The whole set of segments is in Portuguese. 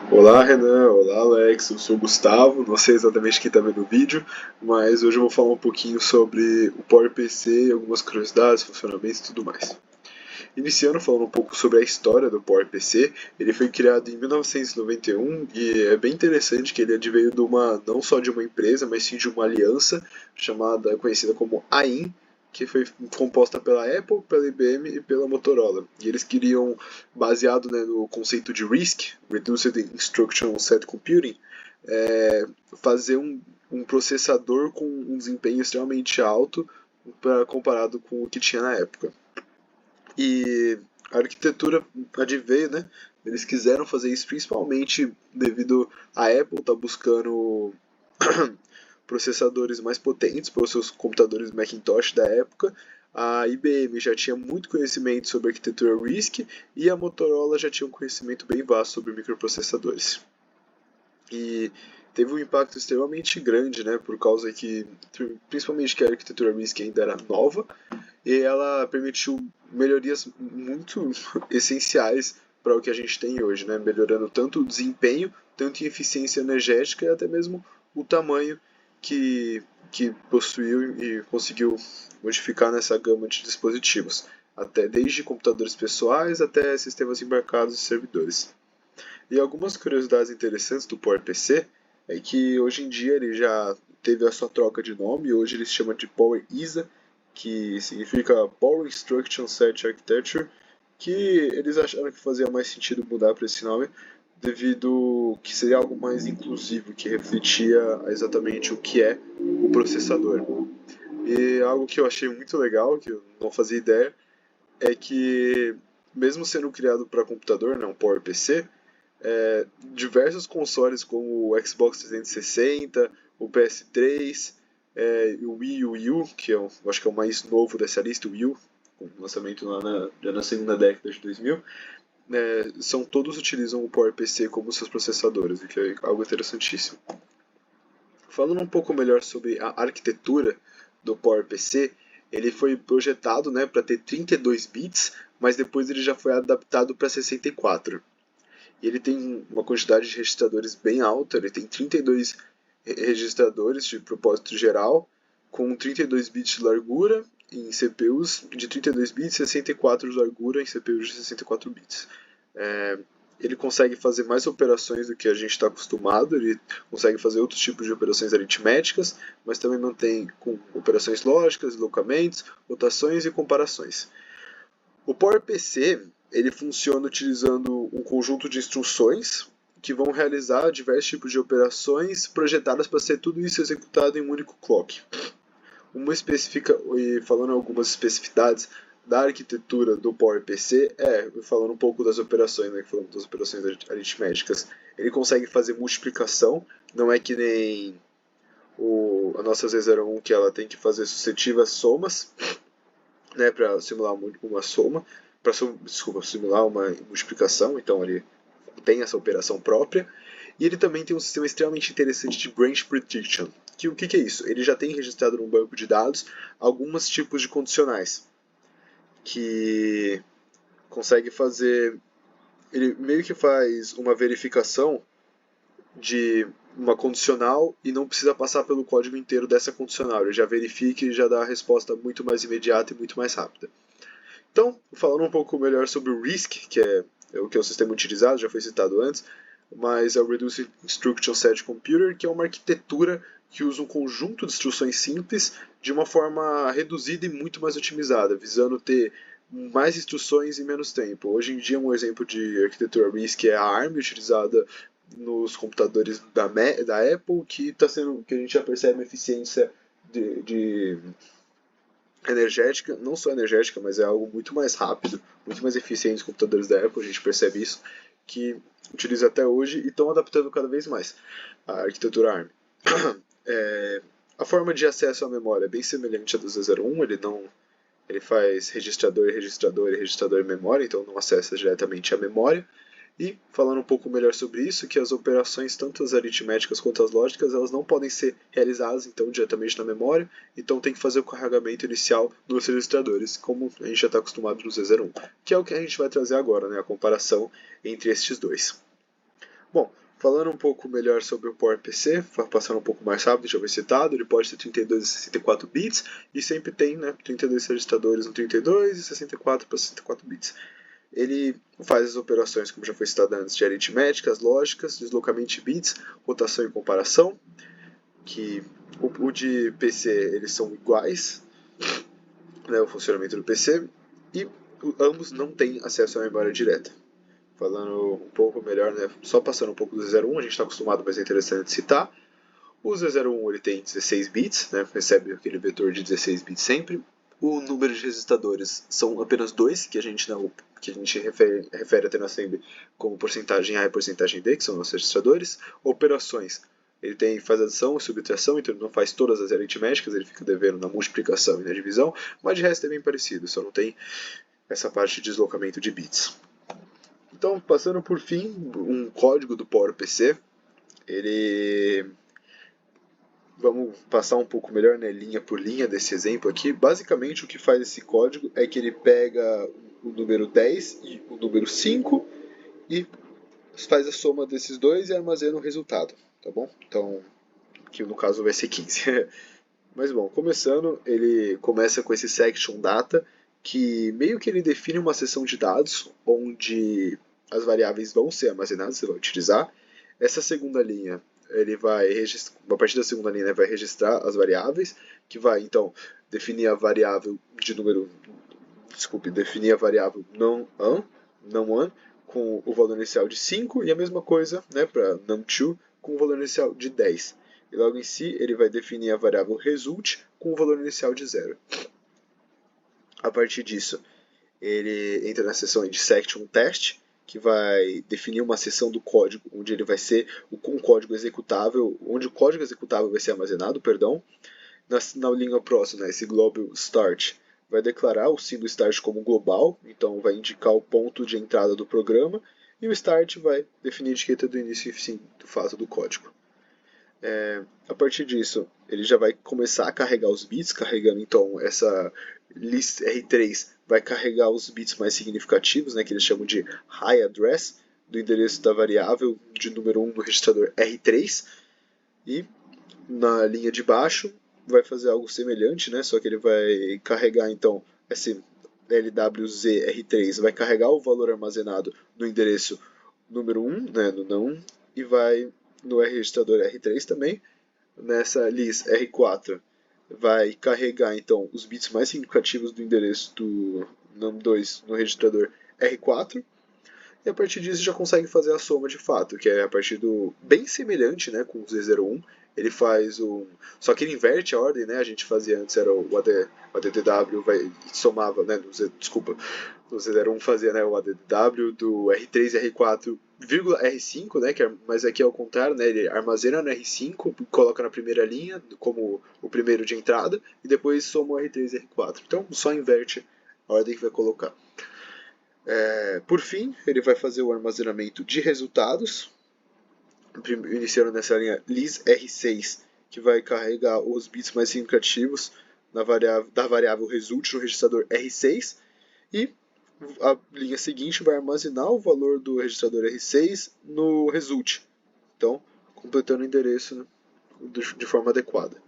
Olá Renan, olá Alex, eu sou o Gustavo, não sei exatamente quem está vendo o vídeo, mas hoje eu vou falar um pouquinho sobre o PowerPC, algumas curiosidades, funcionamentos e tudo mais. Iniciando falando um pouco sobre a história do PowerPC, ele foi criado em 1991 e é bem interessante que ele adveio de uma, não só de uma empresa, mas sim de uma aliança conhecida como AIM, que foi composta pela Apple, pela IBM e pela Motorola. E eles queriam, baseado, né, no conceito de RISC, Reduced Instruction Set Computing, fazer um processador com um desempenho extremamente alto comparado com o que tinha na época. E a arquitetura adveio, né? Eles quiseram fazer isso principalmente devido a Apple estar buscando processadores mais potentes para os seus computadores Macintosh da época. A IBM já tinha muito conhecimento sobre arquitetura RISC e a Motorola já tinha um conhecimento bem vasto sobre microprocessadores. E teve um impacto extremamente grande, né, por causa que, principalmente que a arquitetura RISC ainda era nova, e ela permitiu melhorias muito essenciais para o que a gente tem hoje, né, melhorando tanto o desempenho, tanto em eficiência energética e até mesmo o tamanho que, que possuiu e conseguiu modificar nessa gama de dispositivos, até desde computadores pessoais até sistemas embarcados e servidores. E algumas curiosidades interessantes do PowerPC é que hoje em dia ele já teve a sua troca de nome, hoje ele se chama de PowerISA, que significa Power Instruction Set Architecture, que eles acharam que fazia mais sentido mudar para esse nome, devido que seria algo mais inclusivo, que refletia exatamente o que é o processador. E algo que eu achei muito legal, que eu não fazia ideia, é que mesmo sendo criado para computador, né, um PowerPC, diversos consoles como o Xbox 360, o PS3, o Wii U, que eu acho que é o mais novo dessa lista, o Wii U, com lançamento já na segunda década de 2000, são todos utilizam o PowerPC como seus processadores, o que é algo interessantíssimo. Falando um pouco melhor sobre a arquitetura do PowerPC, ele foi projetado, né, para ter 32 bits, mas depois ele já foi adaptado para 64. E ele tem uma quantidade de registradores bem alta, ele tem 32 registradores de propósito geral, com 32 bits de largura em CPUs de 32 bits e 64 de largura em CPUs de 64 bits. É, ele consegue fazer mais operações do que a gente está acostumado, ele consegue fazer outros tipos de operações aritméticas, mas também mantém com operações lógicas, deslocamentos, rotações e comparações. O PowerPC ele funciona utilizando um conjunto de instruções que vão realizar diversos tipos de operações projetadas para ser tudo isso executado em um único clock. Uma especifica e falando algumas especificidades da arquitetura do PowerPC falando um pouco das operações, né, falando das operações aritméticas. Ele consegue fazer multiplicação, não é que nem a nossa Z01 que ela tem que fazer sucessivas somas, né, para simular uma soma, para simular uma multiplicação, então ele tem essa operação própria. E ele também tem um sistema extremamente interessante de branch prediction. Que o que é isso? Ele já tem registrado no banco de dados alguns tipos de condicionais que consegue fazer. Ele meio que faz uma verificação de uma condicional e não precisa passar pelo código inteiro dessa condicional. Ele já verifica e já dá a resposta muito mais imediata e muito mais rápida. Então, falando um pouco melhor sobre o RISC, que é o que é o sistema utilizado, já foi citado antes, mas é o Reduced Instruction Set Computer, que é uma arquitetura que usa um conjunto de instruções simples de uma forma reduzida e muito mais otimizada, visando ter mais instruções em menos tempo. Hoje em dia, um exemplo de arquitetura RISC é a ARM, utilizada nos computadores da Apple, que a gente já percebe uma eficiência de energética, não só energética, mas é algo muito mais rápido, muito mais eficiente nos computadores da Apple, a gente percebe isso, que utiliza até hoje e estão adaptando cada vez mais a arquitetura ARM. A forma de acesso à memória é bem semelhante à do Z01, ele faz registrador, registrador e registrador em memória, então não acessa diretamente a memória. E falando um pouco melhor sobre isso, que as operações, tanto as aritméticas quanto as lógicas, elas não podem ser realizadas então diretamente na memória, então tem que fazer o carregamento inicial nos registradores, como a gente já está acostumado no Z01, que é o que a gente vai trazer agora, né, a comparação entre estes dois. Bom, falando um pouco melhor sobre o PowerPC, passando um pouco mais rápido, já foi citado, ele pode ter 32 e 64 bits, e sempre tem 32 registradores no 32 e 64 para 64 bits. Ele faz as operações, como já foi citado antes, de aritméticas, lógicas, deslocamento de bits, rotação e comparação, que o de PC eles são iguais, o funcionamento do PC, e ambos não têm acesso à memória direta. Falando um pouco melhor, só passando um pouco do Z01, a gente está acostumado, mas é interessante citar. O Z01 ele tem 16 bits, recebe aquele vetor de 16 bits sempre. O número de registradores são apenas dois, que a gente refere até na assembly como porcentagem A e porcentagem B, que são os registradores. Operações, ele faz adição e subtração, então ele não faz todas as aritméticas, ele fica devendo na multiplicação e na divisão, mas de resto é bem parecido, só não tem essa parte de deslocamento de bits. Então, passando por fim, um código do PowerPC, vamos passar um pouco melhor, linha por linha desse exemplo aqui. Basicamente, o que faz esse código é que ele pega o número 10 e o número 5 e faz a soma desses dois e armazena o resultado, tá bom? Então, que no caso vai ser 15. Mas bom, começando, ele começa com esse section data, que meio que ele define uma seção de dados onde as variáveis vão ser armazenadas, você vai utilizar. Essa segunda linha, ele vai registrar, a partir da segunda linha, vai registrar as variáveis, que vai então definir a variável de número, definir a variável num1 com o valor inicial de 5 e a mesma coisa, para num2 com o valor inicial de 10. E logo em si, ele vai definir a variável result com o valor inicial de 0. A partir disso, ele entra na seção de section test, que vai definir uma seção do código onde ele vai ser um código executável, onde o código executável vai ser armazenado, na linha próxima, esse global start vai declarar o símbolo start como global, então vai indicar o ponto de entrada do programa, e o start vai definir a etiqueta do início e fim do fato do código. A partir disso, ele já vai começar a carregar os bits, carregando então essa list R3 vai carregar os bits mais significativos, que eles chamam de high address, do endereço da variável de número 1 no registrador R3, e na linha de baixo vai fazer algo semelhante, só que ele vai carregar então esse LWZ-R3, vai carregar o valor armazenado no endereço número 1, no num1, e vai no registrador R3 também, nessa list R4 vai carregar então os bits mais significativos do endereço do num2 no registrador R4, e a partir disso já consegue fazer a soma de fato, que é a partir do bem semelhante, com o Z01, ele faz só que ele inverte a ordem, a gente fazia antes era o ADDW somava, no Z01 fazia o ADDW do R3 e R4, R5, mas aqui é ao contrário, ele armazena no R5, coloca na primeira linha como o primeiro de entrada e depois soma o R3 e R4. Então só inverte a ordem que vai colocar. Por fim, ele vai fazer o armazenamento de resultados, iniciando nessa linha lis-R6, que vai carregar os bits mais significativos da variável result no registrador R6, e a linha seguinte vai armazenar o valor do registrador R6 no result, então completando o endereço de forma adequada.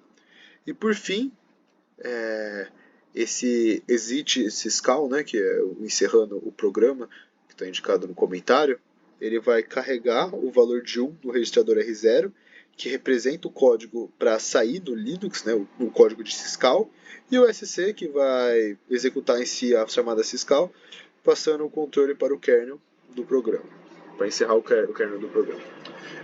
E por fim, esse exit syscall, que é encerrando o programa, que está indicado no comentário, ele vai carregar o valor de 1 no registrador R0, que representa o código para sair do Linux, o código de syscall, e o SC, que vai executar em si a chamada syscall, passando o controle para o kernel do programa, para encerrar o kernel do programa.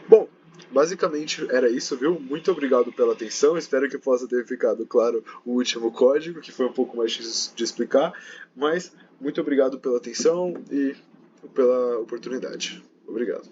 Bom, basicamente era isso, viu? Muito obrigado pela atenção, espero que possa ter ficado claro o último código, que foi um pouco mais difícil de explicar, mas muito obrigado pela atenção e pela oportunidade. Obrigado.